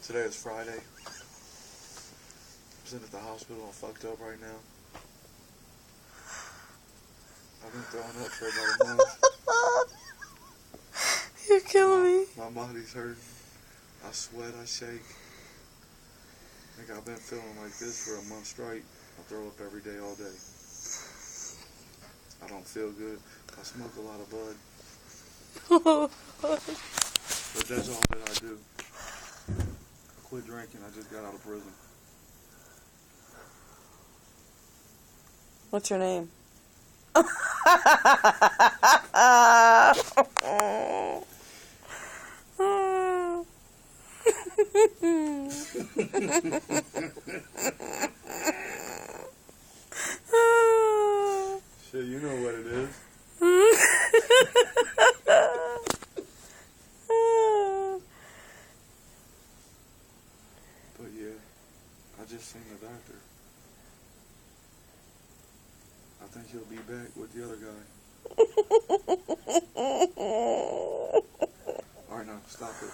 Today is Friday. I'm sitting at the hospital. I'm fucked up right now. I've been throwing up for about a month. You're killing me. My body's hurting. I sweat. I shake. I think I've been feeling like this for a month straight. I throw up every day, all day. I don't feel good. I smoke a lot of bud. But that's all that I do. I quit drinking. I just got out of prison. What's your name? Shit, you know what it is. But yeah, I just seen the doctor. I think he'll be back with the other guy. Alright, now, stop it.